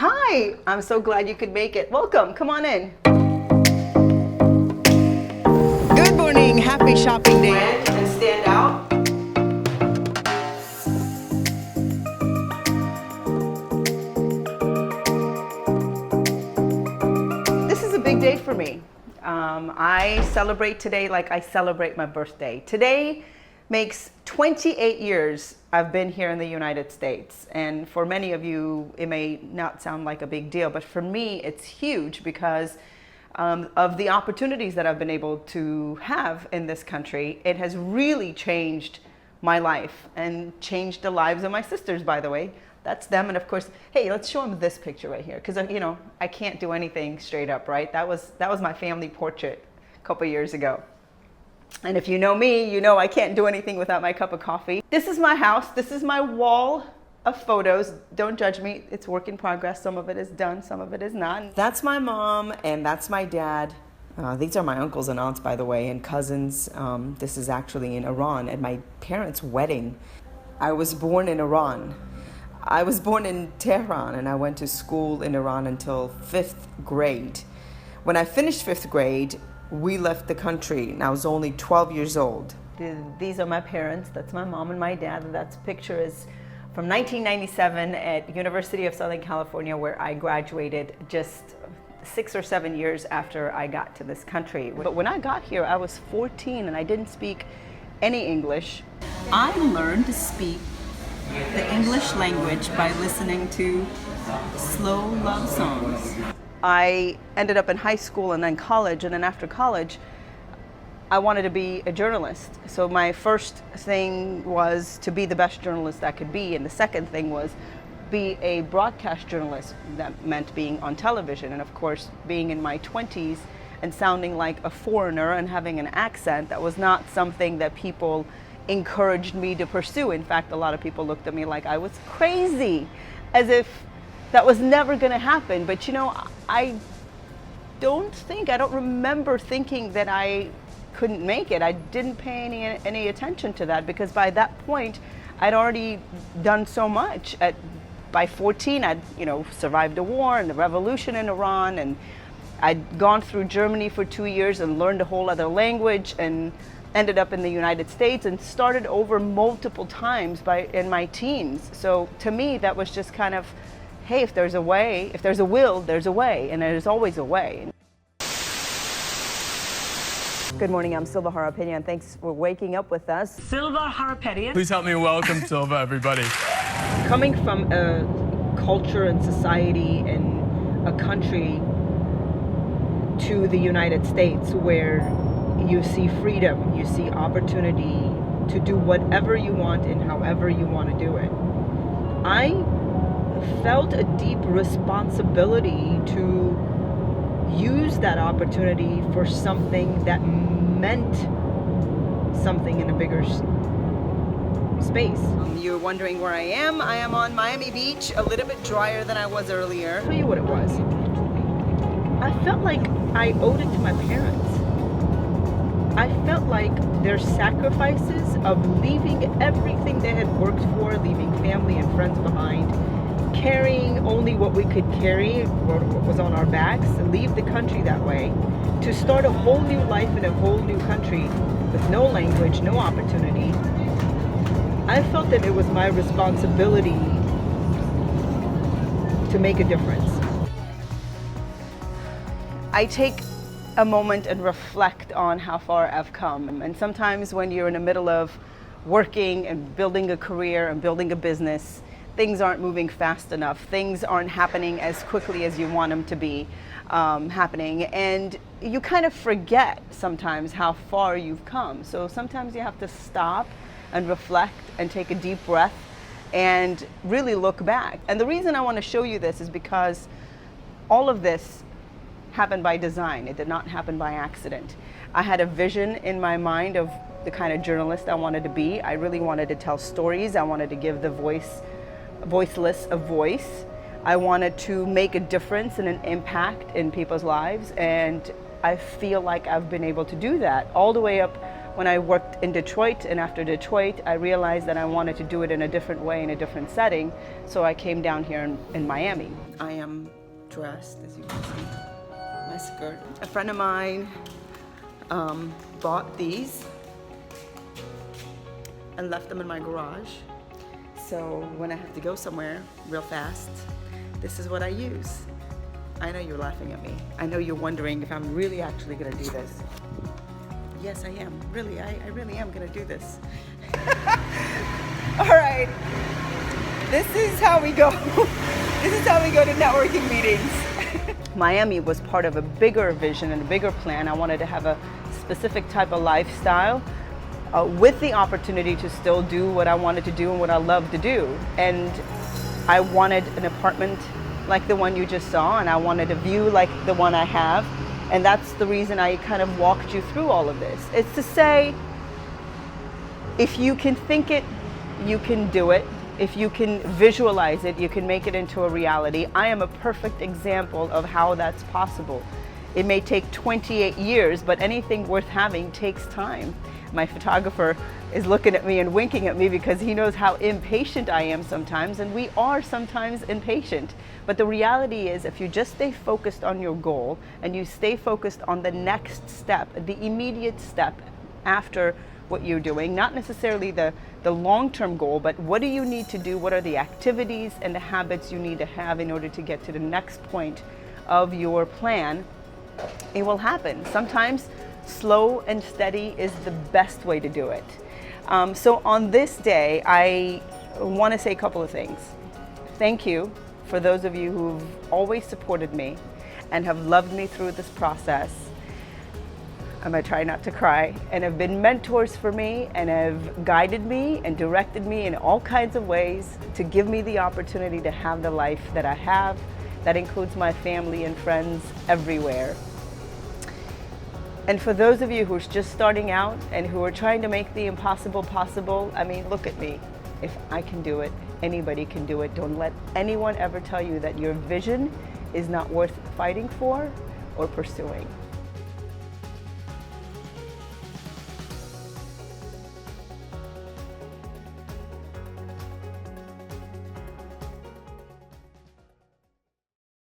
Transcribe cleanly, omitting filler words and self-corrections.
Hi, I'm so glad you could make it. Welcome, come on in. Good morning, happy shopping day. And stand out. This is a big day for me. I celebrate today like I celebrate my birthday. Today makes 28 years I've been here in the United States. And for many of you, it may not sound like a big deal, but for me, it's huge because of the opportunities that I've been able to have in this country. It has really changed my life and changed the lives of my sisters, by the way. That's them. And of course, hey, let's show them this picture right here. Because, I can't do anything straight up, right? That was my family portrait a couple years ago. And if you know me, you know I can't do anything without my cup of coffee. This is my house. This is my wall of photos. Don't judge me. It's work in progress. Some of it is done. Some of it is not. That's my mom and that's my dad. These are my uncles and aunts, by the way, and cousins. This is actually in Iran at my parents' wedding. I was born in Iran. I was born in Tehran and I went to school in Iran until 5th grade. When I finished 5th grade, we left the country and I was only 12 years old. These are my parents. That's my mom and my dad. And that picture is from 1997 at University of Southern California, where I graduated just 6 or 7 years after I got to this country. But when I got here, I was 14 and I didn't speak any English. I learned to speak the English language by listening to slow love songs. I ended up in high school and then college, and then after college, I wanted to be a journalist. So my first thing was to be the best journalist I could be, and the second thing was be a broadcast journalist. That meant being on television, and of course, being in my 20s and sounding like a foreigner and having an accent, that was not something that people encouraged me to pursue. In fact, a lot of people looked at me like I was crazy, as if that was never going to happen. But I don't remember thinking that I couldn't make it. I didn't pay any attention to that because by that point I'd already done so much. By 14, I'd survived a war and the revolution in Iran, and I'd gone through Germany for 2 years and learned a whole other language and ended up in the United States and started over multiple times in my teens. So to me, that was just kind of, hey, if there's a way, if there's a will, there's a way, and there's always a way. Good morning, I'm Silva Harapetian. Thanks for waking up with us. Silva Harapetian. Please help me welcome Silva, everybody. Coming from a culture and society and a country to the United States where you see freedom, you see opportunity to do whatever you want and however you want to do it, I felt a deep responsibility to use that opportunity for something that meant something in a bigger space. You're wondering where I am. I am on Miami Beach, a little bit drier than I was earlier. I'll tell you what it was. I felt like I owed it to my parents. I felt like their sacrifices of leaving everything they had worked for, leaving family and friends behind, carrying only what we could carry, what was on our backs, and leave the country that way, to start a whole new life in a whole new country with no language, no opportunity. I felt that it was my responsibility to make a difference. I take a moment and reflect on how far I've come. And sometimes when you're in the middle of working and building a career and building a business, things aren't moving fast enough. Things aren't happening as quickly as you want them to be happening. And you kind of forget sometimes how far you've come. So sometimes you have to stop and reflect and take a deep breath and really look back. And the reason I want to show you this is because all of this happened by design. It did not happen by accident. I had a vision in my mind of the kind of journalist I wanted to be. I really wanted to tell stories. I wanted to give the voiceless a voice. I wanted to make a difference and an impact in people's lives, and I feel like I've been able to do that all the way up when I worked in Detroit, and after Detroit, I realized that I wanted to do it in a different way, in a different setting, so I came down here in Miami. I am dressed, as you can see, my skirt. A friend of mine bought these and left them in my garage. So when I have to go somewhere real fast, this is what I use. I know you're laughing at me. I know you're wondering if I'm really actually gonna do this. Yes, I am. Really, I really am gonna do this. All right. This is how we go. This is how we go to networking meetings. Miami was part of a bigger vision and a bigger plan. I wanted to have a specific type of lifestyle with the opportunity to still do what I wanted to do and what I love to do. And I wanted an apartment like the one you just saw, and I wanted a view like the one I have. And that's the reason I kind of walked you through all of this. It's to say, if you can think it, you can do it. If you can visualize it, you can make it into a reality. I am a perfect example of how that's possible. It may take 28 years, but anything worth having takes time. My photographer is looking at me and winking at me because he knows how impatient I am sometimes, and we are sometimes impatient. But the reality is, if you just stay focused on your goal and you stay focused on the next step, the immediate step after what you're doing, not necessarily the long-term goal, but what do you need to do? What are the activities and the habits you need to have in order to get to the next point of your plan? It will happen. Sometimes slow and steady is the best way to do it. So on this day, I want to say a couple of things. Thank you for those of you who've always supported me and have loved me through this process. I'm gonna try not to cry, and have been mentors for me and have guided me and directed me in all kinds of ways to give me the opportunity to have the life that I have. That includes my family and friends everywhere. And for those of you who are just starting out and who are trying to make the impossible possible, I mean, look at me. If I can do it, anybody can do it. Don't let anyone ever tell you that your vision is not worth fighting for or pursuing.